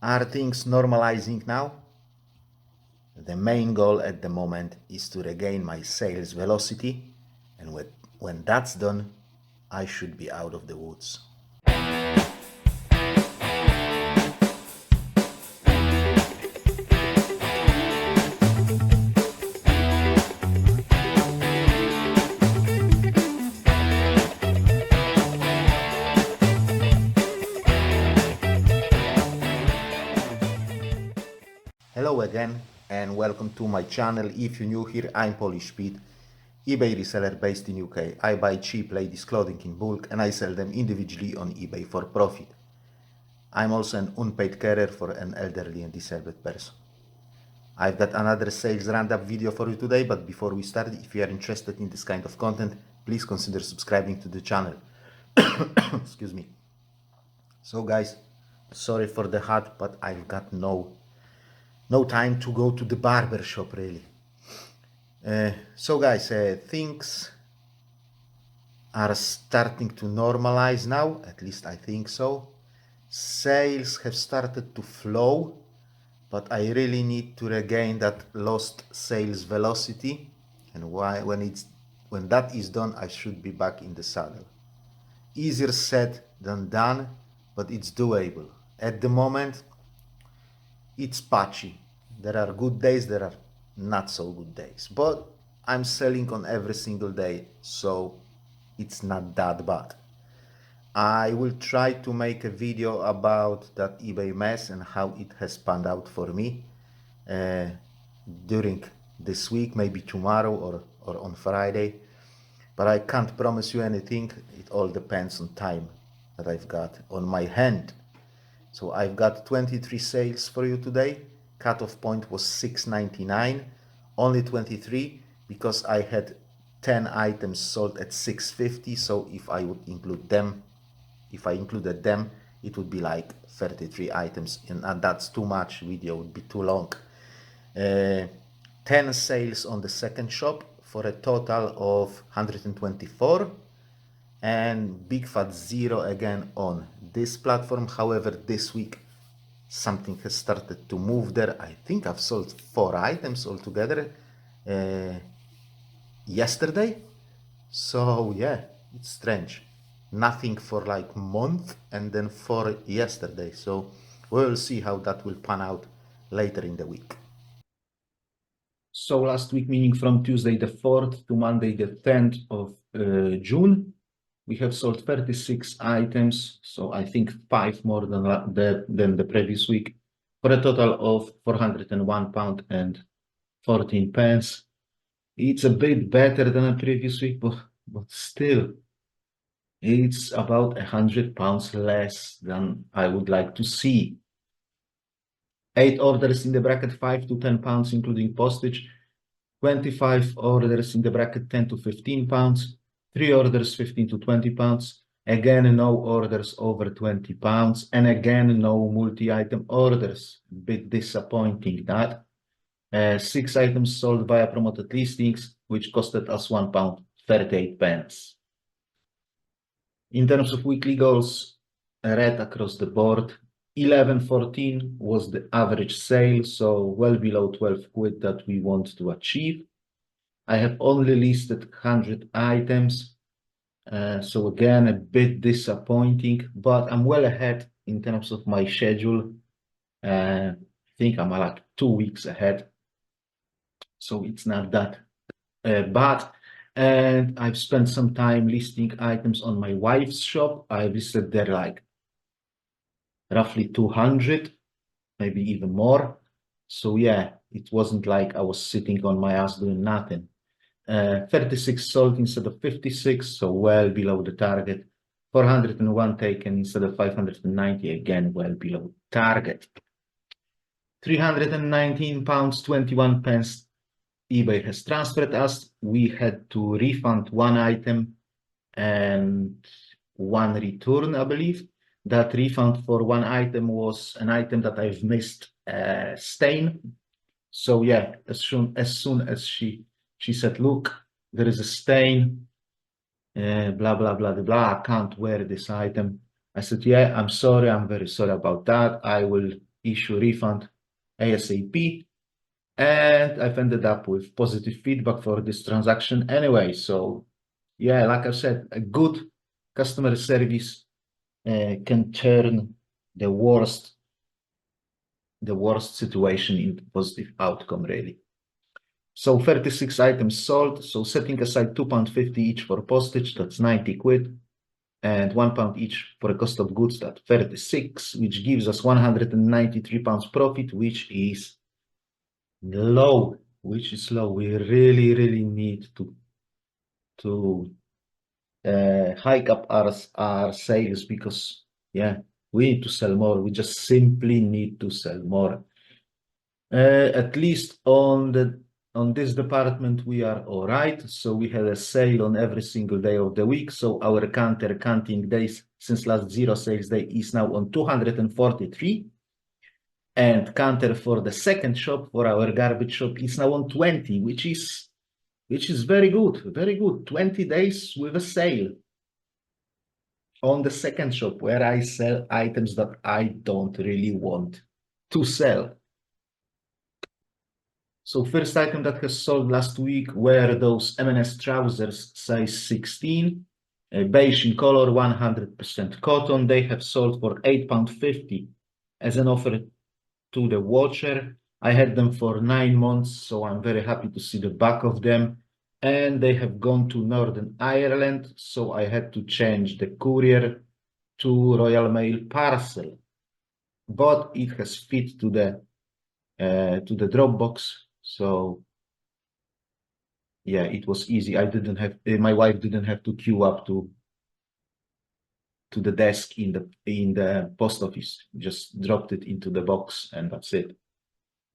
Are things normalizing now? The main goal at the moment is to regain my sales velocity, and when that's done, I should be out of the woods. Hello again and welcome to my channel. If you're new here, I'm Polish Pete, eBay reseller based in UK. I buy cheap ladies clothing in bulk and I sell them individually on eBay for profit. I'm also an unpaid carer for an elderly and disabled person. I've got another sales roundup video for you today, but before we start, if you are interested in this kind of content, please consider subscribing to the channel. Excuse me. So guys, sorry for the hat, but I've got no time to go to the barber shop really. So guys, things are starting to normalize now, at least I think so. Sales have started to flow, but I really need to regain that lost sales velocity, and when that is done, I should be back in the saddle. Easier said than done, but it's doable. At the moment, it's patchy. There are good days, there are not so good days, but I'm selling on every single day, so it's not that bad. I will try to make a video about that eBay mess and how it has panned out for me during this week, maybe tomorrow or on Friday, but I can't promise you anything. It all depends on time that I've got on my hand. So I've got 23 sales for you today. Cutoff point was $6.99, only 23 because I had 10 items sold at $6.50. So if I included them, it would be like 33 items, and that's too much. Video would be too long. 10 sales on the second shop for a total of 124. And big fat zero again on this platform. However, this week something has started to move there. I think I've sold 4 items altogether yesterday. So yeah, it's strange. Nothing for like a month and then 4 yesterday. So we'll see how that will pan out later in the week. So last week, meaning from Tuesday the 4th to Monday the 10th of June, we have sold 36 items, so I think 5 more than the previous week, for a total of £401 and 14 pence. It's a bit better than the previous week, but still, it's about £100 less than I would like to see. 8 orders in the bracket 5 to 10 pounds, including postage. 25 orders in the bracket 10 to 15 pounds. 3 orders 15 to 20 pounds. Again, no orders over 20 pounds. And again, no multi-item orders. Bit disappointing that. 6 items sold via promoted listings, which costed us £1.38. In terms of weekly goals, red across the board. 11.14 was the average sale, so well below 12 quid that we want to achieve. I have only listed 100 items, so again, a bit disappointing, but I'm well ahead in terms of my schedule. I think I'm like 2 weeks ahead, so it's not that bad. And I've spent some time listing items on my wife's shop. I listed there like roughly 200, maybe even more. So yeah, it wasn't like I was sitting on my ass doing nothing. 36 sold instead of 56, so well below the target. 401 taken instead of 590, again well below target. £319, 21 pence eBay has transferred us. We had to refund 1 item and 1 return, I believe. That refund for 1 item was an item that I've missed stain. So yeah, as soon as she said, look, there is a stain, blah, blah, blah, blah, I can't wear this item. I said, yeah, I'm sorry, I'm very sorry about that. I will issue refund ASAP. And I've ended up with positive feedback for this transaction anyway. So yeah, like I said, a good customer service can turn the worst situation into positive outcome, really. So 36 items sold. So setting aside £2.50 each for postage, that's 90 quid, and £1 each for a cost of goods, that's 36, which gives us £193 profit, which is low. We really need to hike up our sales, because yeah, we need to sell more. We just simply need to sell more. At least on this department, we are all right. So we had a sale on every single day of the week. So our counting days since last zero sales day is now on 243. And counter for the second shop, for our garbage shop, is now on 20, which is very good, very good. 20 days with a sale on the second shop, where I sell items that I don't really want to sell. So first item that has sold last week were those M&S trousers size 16, beige in color, 100% cotton. They have sold for £8.50 as an offer to the watcher. I had them for 9 months, so I'm very happy to see the back of them. And they have gone to Northern Ireland, so I had to change the courier to Royal Mail parcel. But it has fit to the Dropbox, so yeah, it was easy. I didn't have my wife didn't have to queue up to the desk in the post office. Just dropped it into the box, and that's it.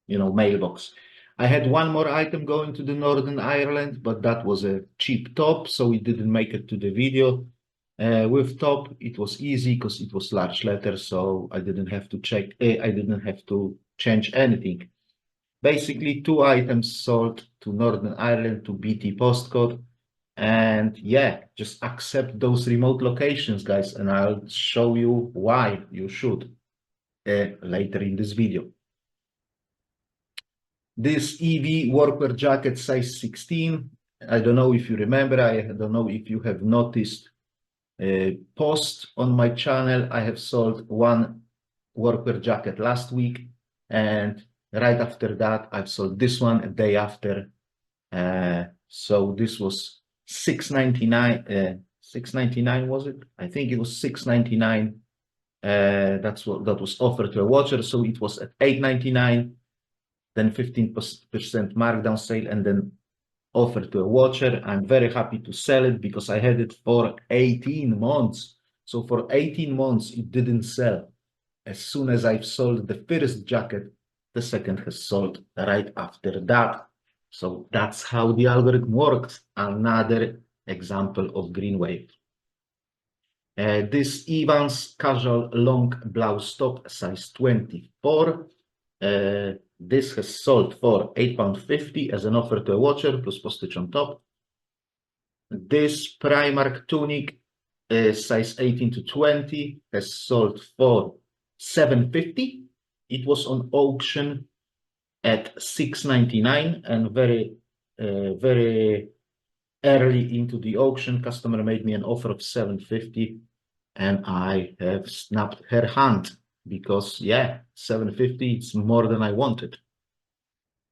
You know, mailbox. I had one more item going to the Northern Ireland, but that was a cheap top, so it didn't make it to the video. With top, it was easy because it was large letters, so I didn't have to check. I didn't have to change anything. Basically, 2 items sold to Northern Ireland to BT postcode. And yeah, just accept those remote locations, guys, and I'll show you why you should later in this video. This EV workwear jacket size 16, I don't know if you remember, I don't know if you have noticed a post on my channel. I have sold one workwear jacket last week, and right after that, I've sold this one a day after. So this was $6.99. $6.99 was it? I think it was $6.99. That was offered to a watcher. So it was at $8.99, then 15% markdown sale, and then offered to a watcher. I'm very happy to sell it because I had it for 18 months. So for 18 months, it didn't sell. As soon as I've sold the first jacket, the second has sold right after that. So that's how the algorithm works. Another example of green wave. This Evans casual long blouse top size 24. This has sold for £8.50 as an offer to a watcher plus postage on top. This Primark tunic size 18 to 20 has sold for £7.50. It was on auction at £6.99, and very early into the auction, customer made me an offer of £7.50, and I have snapped her hand because yeah, £7.50 is more than I wanted.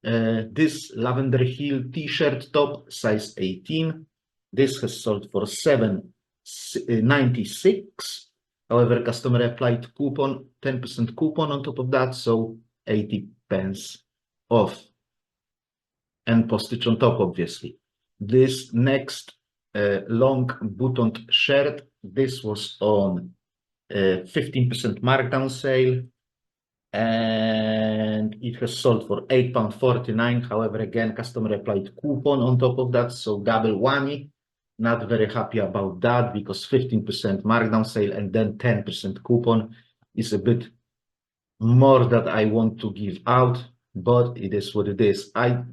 This Lavender Hill t-shirt top size 18. This has sold for $7.96. However, customer applied coupon, 10% coupon on top of that, so 80 pence off, and postage on top, obviously. This next long buttoned shirt, this was on 15% markdown sale, and it has sold for £8.49. However, again, customer applied coupon on top of that, so double whammy. Not very happy about that, because 15% markdown sale and then 10% coupon is a bit more that I want to give out, but it is what it is. I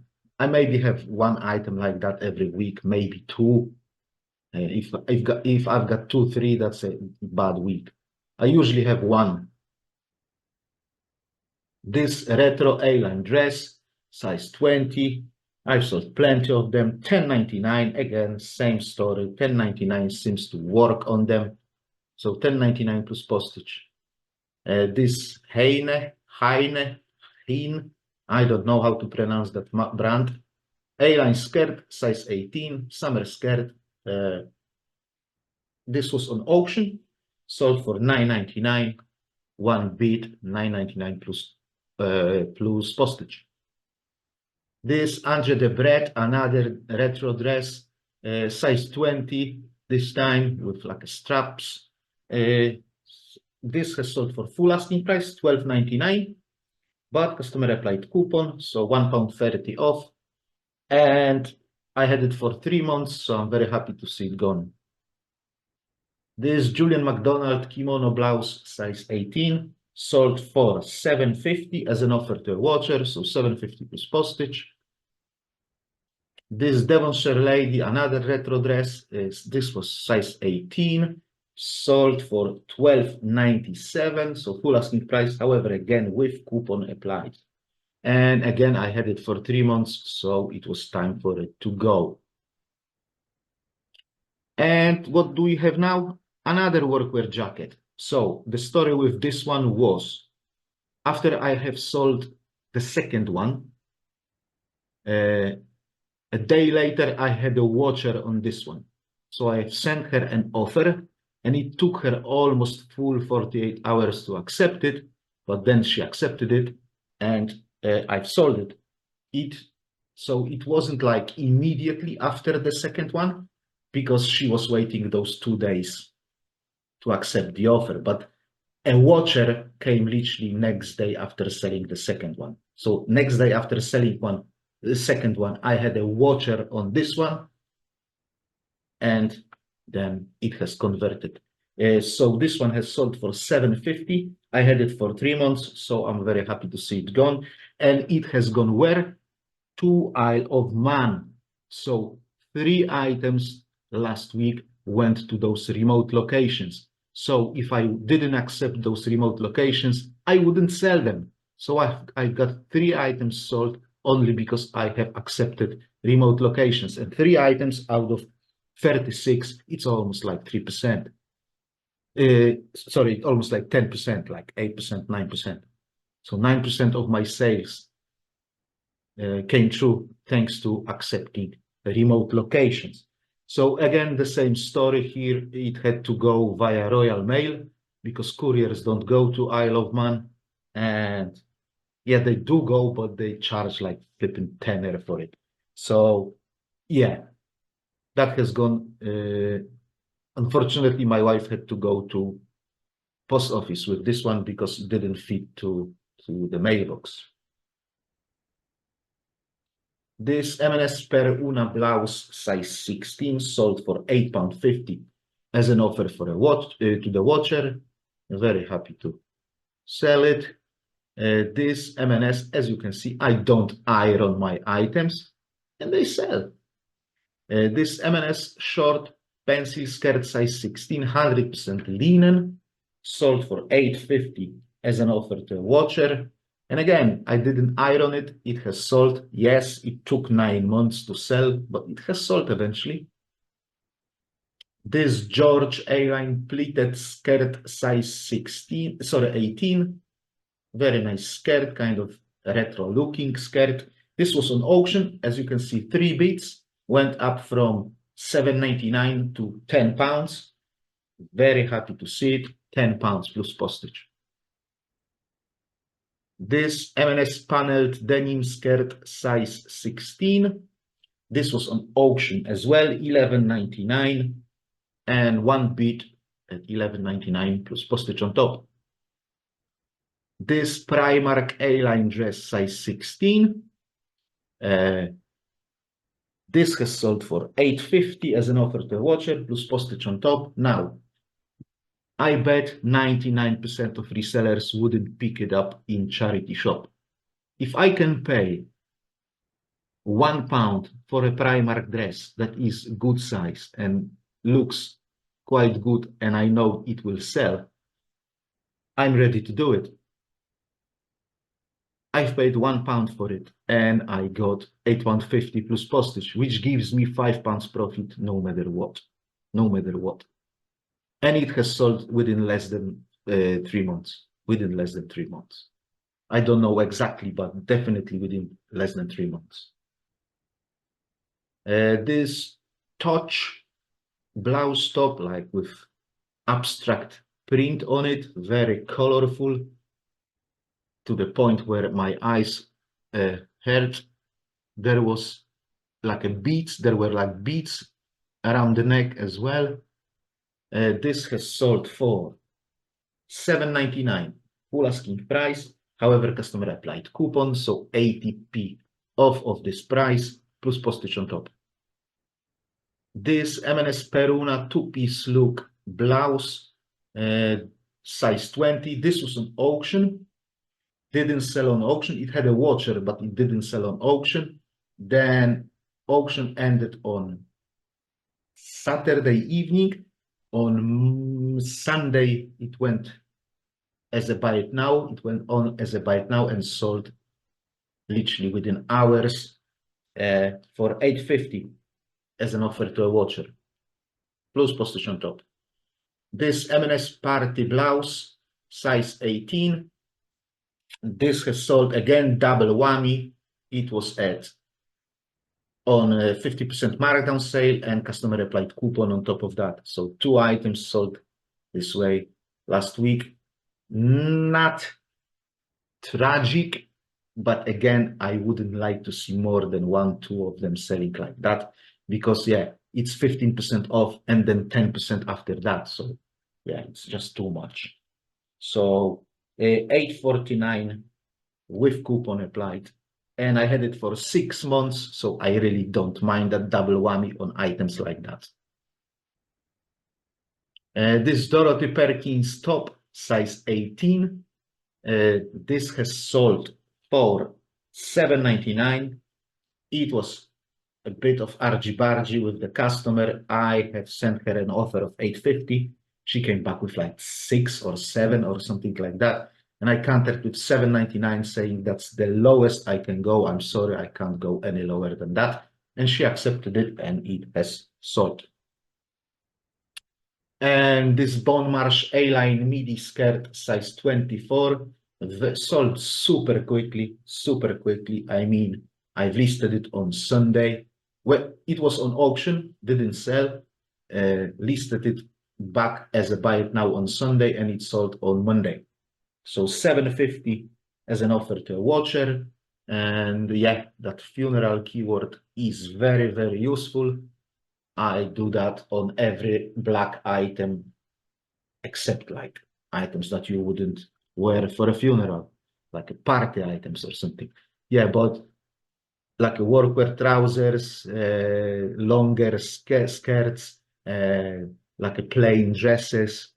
maybe have one item like that every week, maybe two. If I've got 2, 3, that's a bad week. I usually have one. This retro A-line dress, size 20. I've sold plenty of them. 10.99, again, same story. 10.99 seems to work on them. So 10.99 plus postage. This Heine, I don't know how to pronounce that brand. A-line skirt, size 18, summer skirt. This was on auction, sold for 9.99, one bid, 9.99 plus postage. This Andre de Bret, another retro dress, size 20, this time with like straps. This has sold for full asking price, 12.99, but customer applied coupon, so £1.30 off. And I had it for 3 months, so I'm very happy to see it gone. This Julian McDonald kimono blouse, size 18, sold for $7.50 as an offer to a watcher, so $7.50 plus postage. This Devonshire lady, another retro dress, this was size 18, sold for $12.97, so full asking price, however, again, with coupon applied. And again, I had it for 3 months, so it was time for it to go. And what do we have now? Another workwear jacket. So the story with this one was, after I have sold the second one, a day later, I had a watcher on this one. So I sent her an offer, and it took her almost full 48 hours to accept it, but then she accepted it, and I've sold it. So it wasn't like immediately after the second one, because she was waiting those 2 days to accept the offer. But a watcher came literally next day after selling the second one. So next day after selling the second one, I had a watcher on this one, and then it has converted. So this one has sold for $7.50. I had it for 3 months, so I'm very happy to see it gone. And it has gone where? To Isle of Man. So 3 items last week went to those remote locations. So if I didn't accept those remote locations, I wouldn't sell them. So I got 3 items sold only because I have accepted remote locations. And 3 items out of 36, it's almost like 3%. Sorry, almost like 10%, like 8%, 9%. So 9% of my sales came true thanks to accepting remote locations. So again, the same story here. It had to go via Royal Mail because couriers don't go to Isle of Man. And yeah, they do go, but they charge like flipping tenner for it. So yeah, that has gone. Unfortunately, my wife had to go to post office with this one because it didn't fit to the mailbox. This M&S Per Una blouse size 16 sold for £8.50 as an offer for a watch to the watcher. I'm very happy to sell it. This M&S, as you can see, I don't iron my items, and they sell. This M&S short pencil skirt size 16, 100% linen, sold for $8.50 as an offer to a watcher. And again, I didn't iron it. It has sold. Yes, it took 9 months to sell, but it has sold eventually. This George A-line pleated skirt size 18. Very nice skirt, kind of retro looking skirt. This was on auction. As you can see, 3 bids went up from £7.99 to £10. Very happy to see it. £10 plus postage. This M&S paneled denim skirt size 16. This was on auction as well, $11.99, and 1 bid at $11.99 plus postage on top. This Primark A-line dress size 16. This has sold for $8.50 as an offer to a watcher plus postage on top. Now, I bet 99% of resellers wouldn't pick it up in charity shop. If I can pay £1 for a Primark dress that is good size and looks quite good, and I know it will sell, I'm ready to do it. I've paid £1 for it and I got £8.50 plus postage, which gives me £5 profit no matter what. No matter what. And it has sold within less than 3 months. Within less than 3 months. I don't know exactly, but definitely within less than 3 months. This touch blouse top, like with abstract print on it, very colorful, to the point where my eyes hurt. There was like a beads, there were like beads around the neck as well. This has sold for $7.99, full asking price. However, customer applied coupon, so 80p off of this price, plus postage on top. This M&S Peruna two-piece look blouse, size 20. This was an auction. Didn't sell on auction. It had a watcher, but it didn't sell on auction. Then auction ended on Saturday evening. On Sunday, it went as a buy it now. It went on as a buy it now and sold literally within hours for $8.50 as an offer to a watcher, plus postage on top. This M&S party blouse, size 18. This has sold again, double whammy. It was on a 50% markdown sale and customer applied coupon on top of that. So 2 items sold this way last week. Not tragic, but again, I wouldn't like to see more than 1, 2 of them selling like that, because yeah, it's 15% off and then 10% after that. So yeah, it's just too much. So $8.49 with coupon applied. And I had it for 6 months, so I really don't mind that double whammy on items like that. This Dorothy Perkins top, size 18. This has sold for $7.99. It was a bit of argy-bargy with the customer. I have sent her an offer of $8.50. She came back with like 6 or 7 or something like that. And I countered with $7.99, saying that's the lowest I can go. I'm sorry, I can't go any lower than that. And she accepted it, and it has sold. And this Bone Marsh A-line midi skirt, size 24, sold super quickly, super quickly. I mean, I've listed it on Sunday. Well, it was on auction, didn't sell. Listed it back as a buy it now on Sunday, and it sold on Monday. So $7.50 as an offer to a watcher. And yeah, that funeral keyword is very, very useful. I do that on every black item, except like items that you wouldn't wear for a funeral, like party items or something. Yeah, but like workwear trousers, longer skirts, like a plain dresses,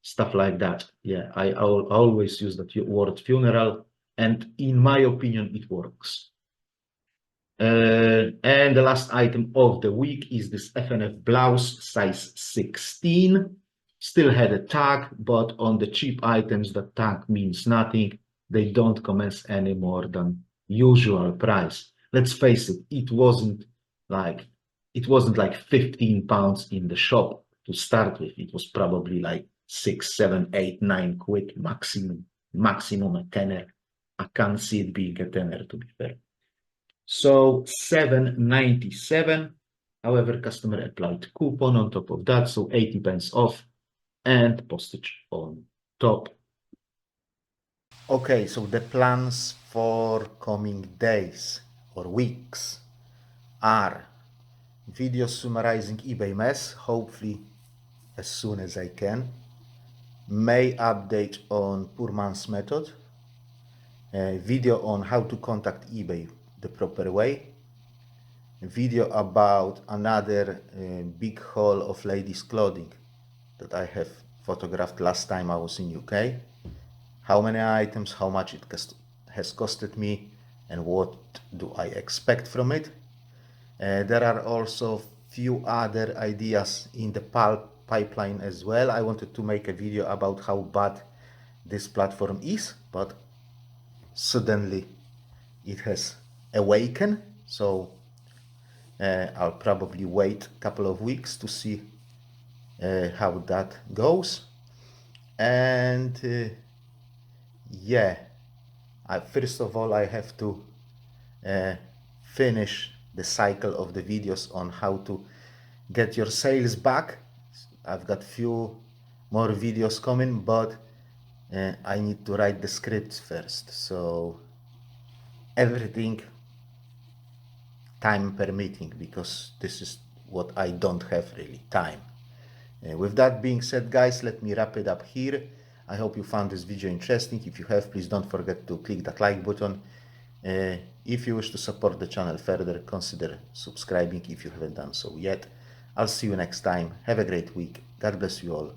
stuff like that. Yeah, I always use that word funeral, and in my opinion, it works. And the last item of the week is this F&F blouse, size 16. Still had a tag, but on the cheap items, the tag means nothing. They don't commence any more than usual price. Let's face it, it wasn't like £15 in the shop to start with. It was probably like 6, 7, 8, 9 quid maximum a tenner. I can't see it being a tenner, to be fair. So $7.97. However, customer applied coupon on top of that, so 80 pence off and postage on top. Okay, so the plans for coming days or weeks are video summarizing eBay mess, hopefully as soon as I can. May update on poor man's method. A video on how to contact eBay the proper way. A video about another big haul of ladies' clothing that I have photographed last time I was in UK. How many items, how much it has costed me, and what do I expect from it. There are also few other ideas in the pipeline as well. I wanted to make a video about how bad this platform is, but suddenly it has awakened. So I'll probably wait a couple of weeks to see how that goes. And yeah, first of all, I have to finish the cycle of the videos on how to get your sales back. I've got few more videos coming, but I need to write the scripts first. So everything time permitting, because this is what I don't have really, time. With that being said, guys, let me wrap it up here. I hope you found this video interesting. If you have, please don't forget to click that like button. If you wish to support the channel further, consider subscribing if you haven't done so yet. I'll see you next time. Have a great week. God bless you all.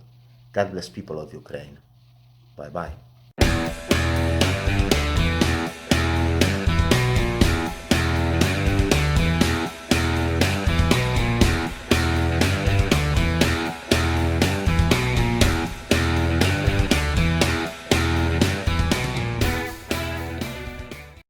God bless people of Ukraine. Bye bye.